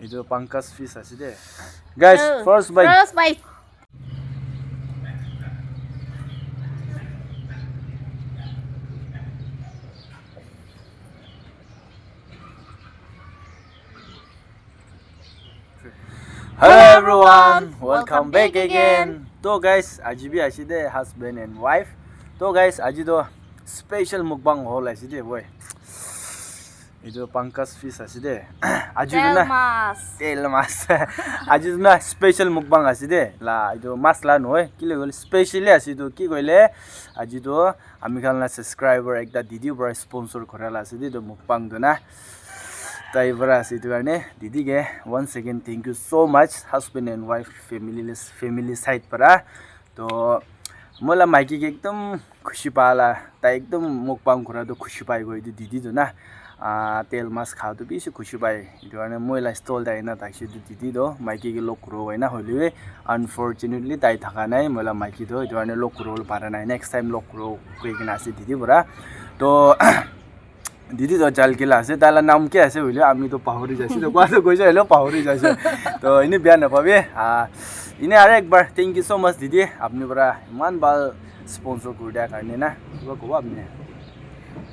Itu pangas fish aside. Guys, first bite. First bite. Hello everyone, welcome back again. So guys, aji bhi aside husband and wife. So guys, aji to special mukbang hol aside boy. Itu pangas fish aside. Aji na tel mas. Aji na special mukbang aside. La itu mas la noy. Kile gol specially aside ki goile. Aji to ami khan na subscriber ekta didi bra sponsor korala aside to mukbang to na. Taibara situ karne didi ke once again thank you so much husband and wife family side para to mola maiki ke ekdam khushi pala ta ekdam mukbang kora to khushi pai go itu didi to na tel mas kha to bishi khushi pai itu karne moila stall dai na takshi to didi to maiki ke lok kuro na hoile unfortunately tai thaka nai mola maiki to itu karne lok kuro para nai next time lok kuro koi kina ase didi bara to didi to jal ke la ase tala naam ke ase hoile ami to pahori jaise to kwado koise helo pahori jaise to ini biya na pabe ini are ek bar thank you so much didi apni bara man bal sponsor kor dia karne na ko apni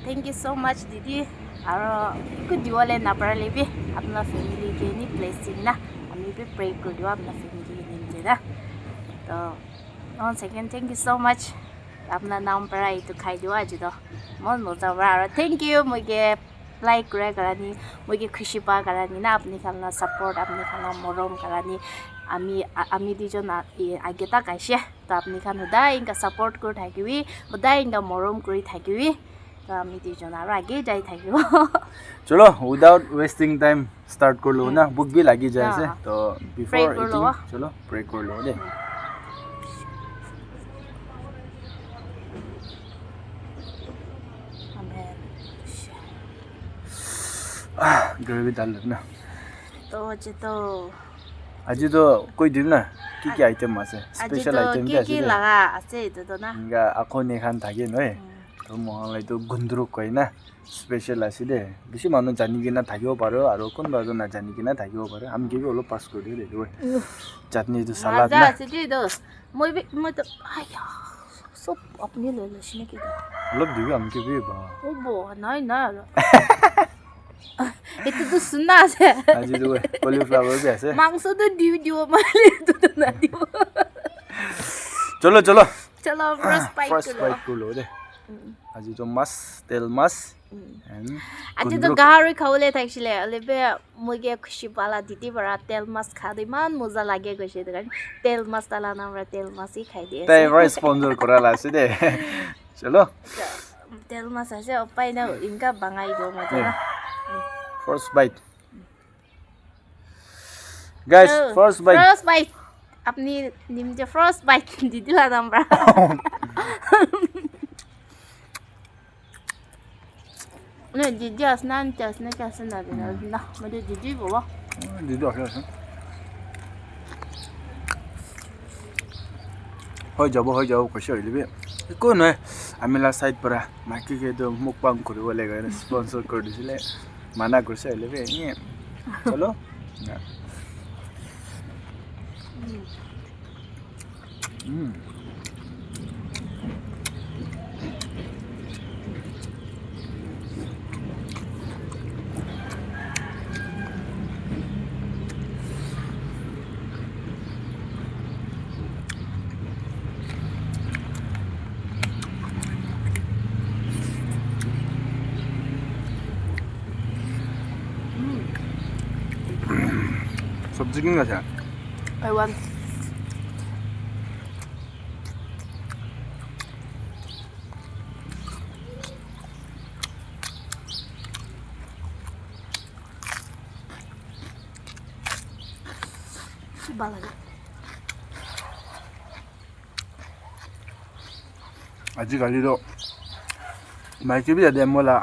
Thank you so much didi aro ku diwale na parale bi apna family ke ni blessing na ami bi pray kor diwa apna family ke ni na to once again thank you so much apna naam para itu khai diwa ji to mon moza ra thank you muge like kore karani muge khushi pa karani na apni khala support apni khala morom karani ami dijon age ta kaise to apni khan hudai inga support kor thakibi hudai inga morom kori thakibi to ami dijon aro age jai thakibo chalo without wasting time start kor lo na book bhi lagi jaise to before eating chalo pray kor lo de gravy dal na aji to koi din na ki item ase special item ki ki laga ase to na ga akhone khan thage noi to mohalai to gundru koi na special ase de bishi manu jani kina thagibo paro aro kon ba na jani kina thagibo paro am ke olo pass kori de oi chutney to salad na ase de do moi to aya सब अपने ले ले सिने के लब दियो हम के भी बा ओ बो नहीं ना itu tuh sunna se aji to cauliflower bhi ase mangso to diu male to na diu chalo first bite ko lo de aji to mas tel mas and aji to gahari khawle thakile alebe muge khushi pala didi bara tel mas khade man moza lage goise to tel mas tala namra tel mas hi khai die tai right sponsor korala ase de chalo tel mas ase opai na inga bangai do ma na first bite guys first bite apni nimje first bite didi la namra no didi asnan tasna kasna na made didi bo didi ase hoi jabo koshi hoile ko no amila side para maki ke to mukbang koribo lega sponsor kor disile mana kurse hoile be ni chalo सब्जी किन छ I want balada आजिकली तो Mikey भी जाते मोला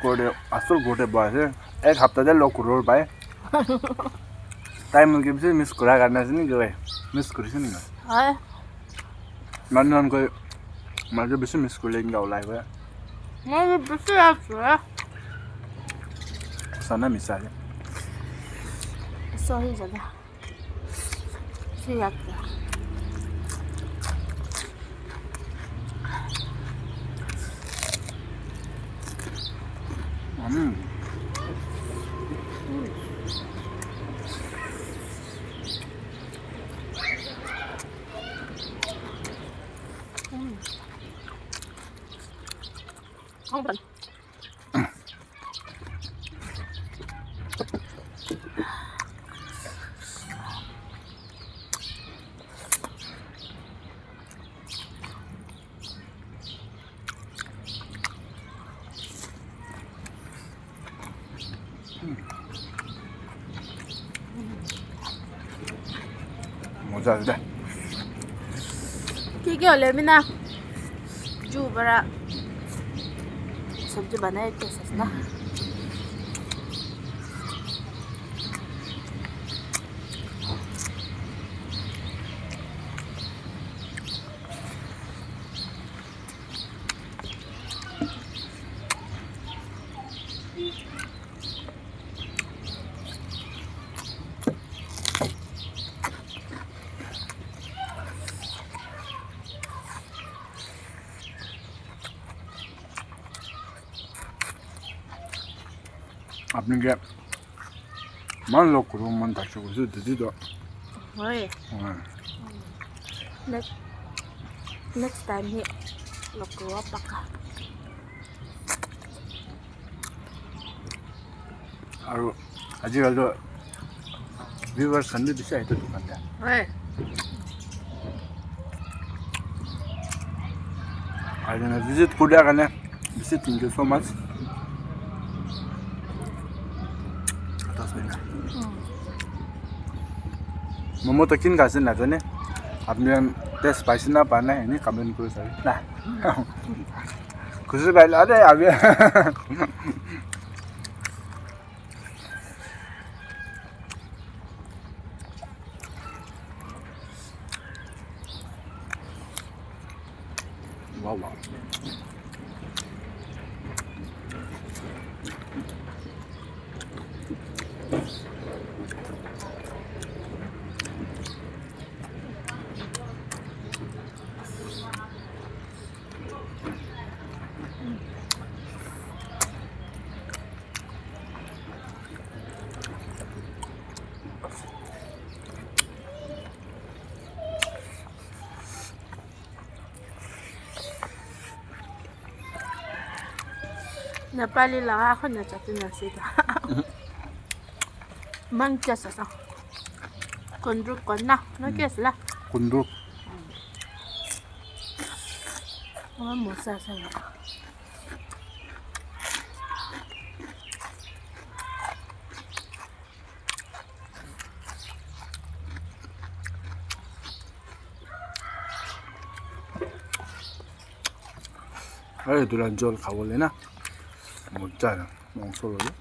कोडे असल गोटे बासे एक हफ्ता दे लोग करोड़ पाए टाइम के भी मिस करा करना से नहीं गए मिस करी से नहीं हां मन को माजे भी मिस कर लेंगे और लाइव है मैं भी यार sana misali 소리잖아. 수약이야. 한번. मजा आउँछ के होला बिना जुबाट सब्जी बनाए त्यसो न आपने क्या मान लो करो मन ताकि उसे दे दी तो ओए next time ni lokro paka और आजकल तो व्यूअर्स संडे दिशा है तो दुकान पे ओए आज ना विजिट कुड़ा करने visit thank you so much momo तो किन खासे ना जाने आपने टेस्ट स्पाइसी ना पाना है नहीं कमेंट करो सर ना कुछ बाइल आ रहे अभी वाह वाह नेपाली ला ako na chat na sila mang chasa sa kondruk kon na no kesla कुंदरू mo sa sa अरे दुरान जोल खाओ लेना मजा है मांस वाला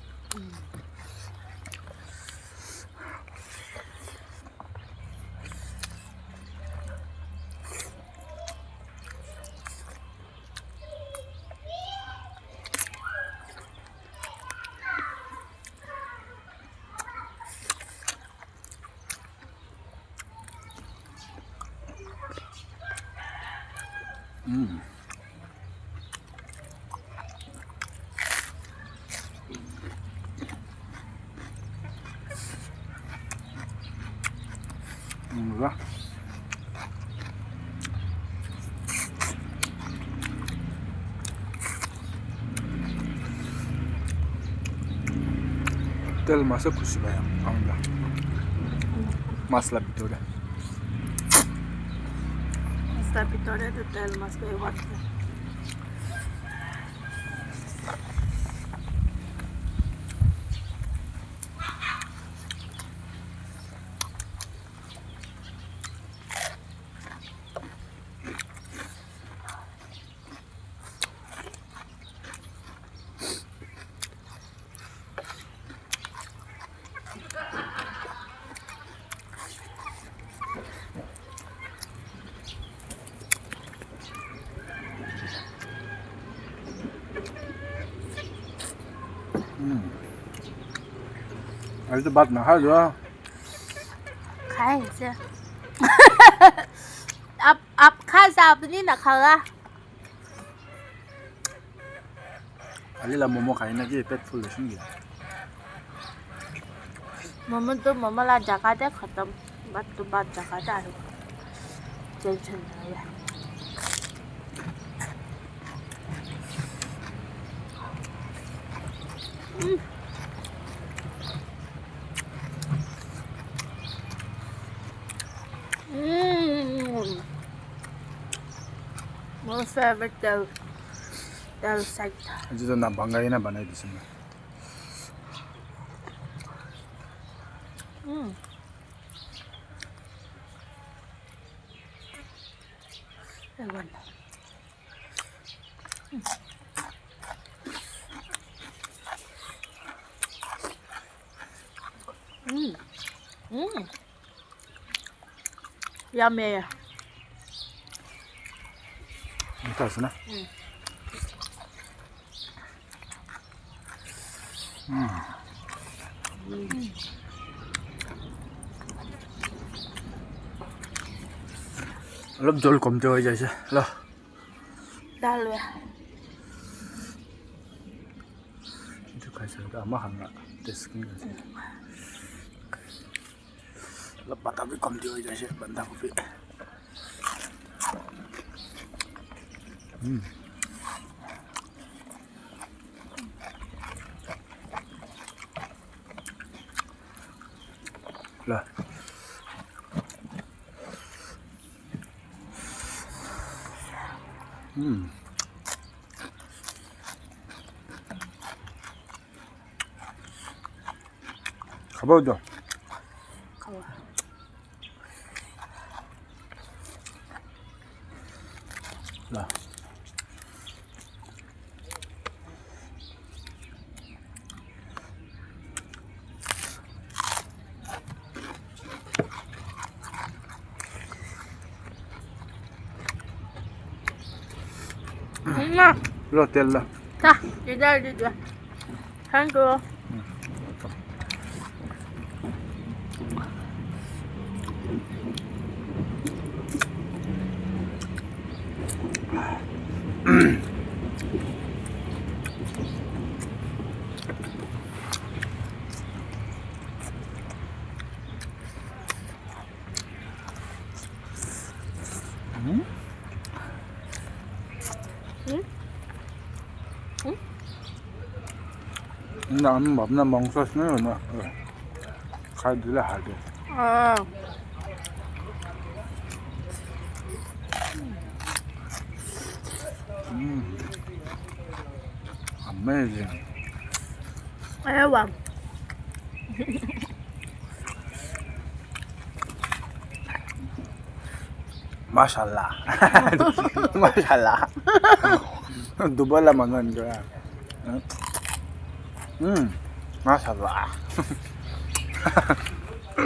뭐야? तेल masuk खुसी भयो आउँदा मसला भित्र Está pitoré de tel mas que igual. अहिले त बात नखायो खाएंगे आप खा साबनी ना खागा 알리라 모모 가이나기 뱃풀 신기. मम्मी तो मम्मा ला जगह दे खत्म बात तो बात जगह दे आरो टेंशन ना है My favorite del sector. 아직도 나 방가이나 많이 드시네. 이건. Yummy. 맛있나? lớp dồi cầm chơi vậy chứ lo Đã luôn 이제 가서 아마 하나 됐긴 거지 lớp bắt đầu cầm chơi vậy chứ bắt đầu bị là 가봐도 가봐 나 엄마 일로 뗄라 자 기다려줘 한국 나는 맘나 멍쳤으면 나 가들라 하게 아 amazing 애완 마샬라 마샬라 두번 먹는 거야 마샬라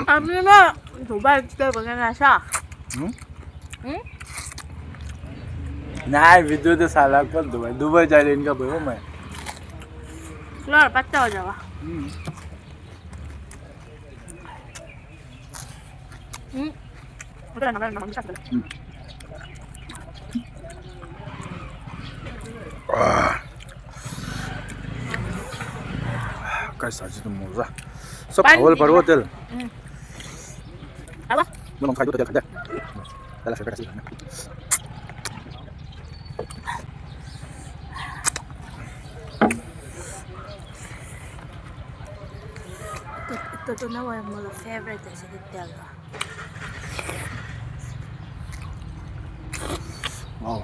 아미가 도발 때문에 나서 응? 응? ना वीडियो तो साला कर दुबई जा रहे इनका भाई मैं 그걸 빠져 오자와 응? 그래 나는 너무 샀어 कैसा जी तुम मोजा सब खावल पर वो तेल 알아? 너무 खाई तो तेल खाते तेल से कैसे Ito na yung mga favorite sa detail. 와우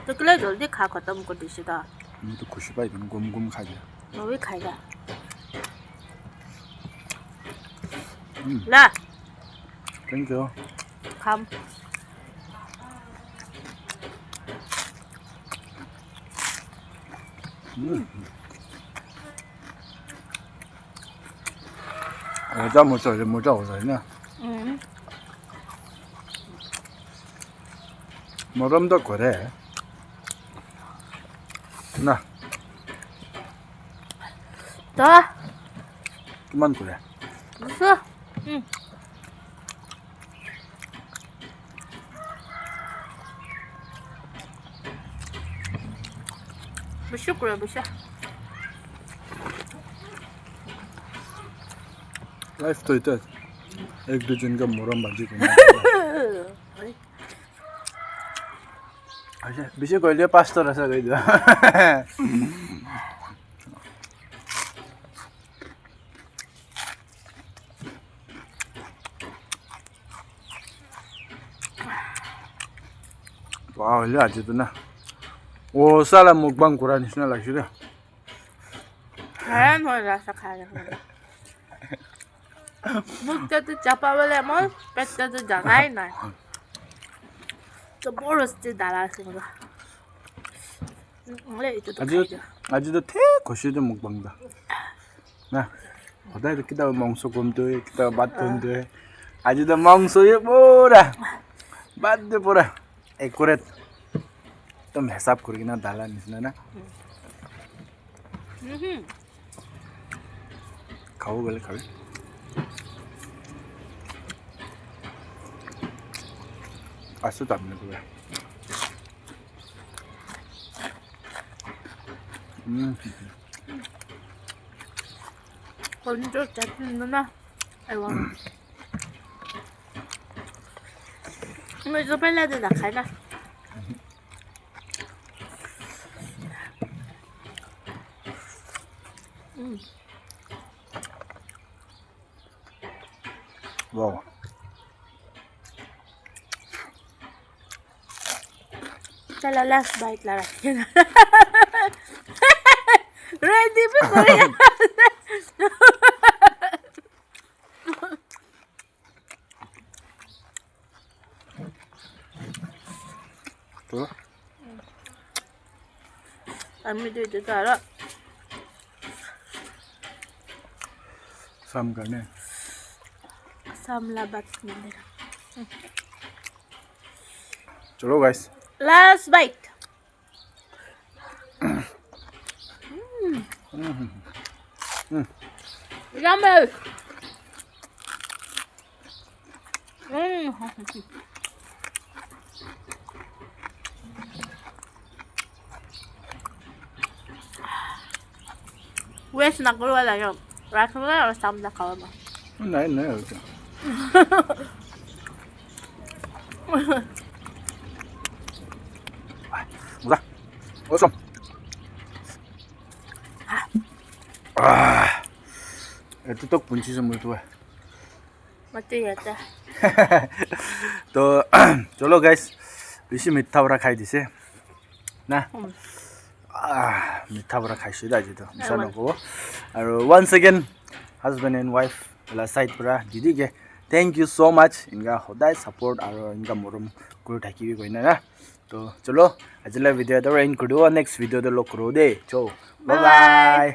तो 그래 जल्दी खा खत्म कर दिसिदा तो खुशी पाई तुम गुम गुम खा गया वो भी खाएगा ला थैंक यू खाम 여자 모자 모자 오잖아 뭐람도 그래 나 더 কিমান কৰে 무서 무셔 그래 무셔 লাইফ তো এটা এক দুজনকে মৰম বাজি কোনে আচ্ছা বেশি কইলে 5 আছে কই দিও 와우, 이거 아직도 나. 오, 사람 먹방 고라니 신나 라시래. 잘한 거라서 가야 먹자도 잡아볼래 뭐 뺏자도 나가이 나. 저 모르스지 나라시는 거. 원래 이제 아직도 태 거시도 먹방다. 나. 어다 이렇게 다 멍소 곰도 기타 맛돈도 아직도 멍소에 뭐라. 맛도 보라. एक्यूरेट एकदम हिसाब करके डाला निस्ना ना खाओ गले खाओ आसु तापने को 건조 잡히는구나 아이고 이거 빨라도 나 가자 와우 Chala last bite Lara ready before 또 안 믿어도 알아 शाम करने samla bat मंदिर चलो guys last bite yummy Where's na keluar lah yo? Rasanya harus sama kalau mah. नहीं नहीं होता 자, 어som. itu तो punci semua tuh. Mati ya dah. तो चलो गाइस बेसी मिठा बरा खाइ दिसे ना मिठा बरा खाइछु दा जितो मिसा नगो আৰু once again husband and wife la side pura didi ge thank you so much inga hodai support আৰু inga morom কৰি থাকিবি কইনা না তো চলো আজিলা ভিডিও এটা এন্ড কৰি দিও নেক্সট ভিডিও তে লগ কৰো দে চো বাই বাই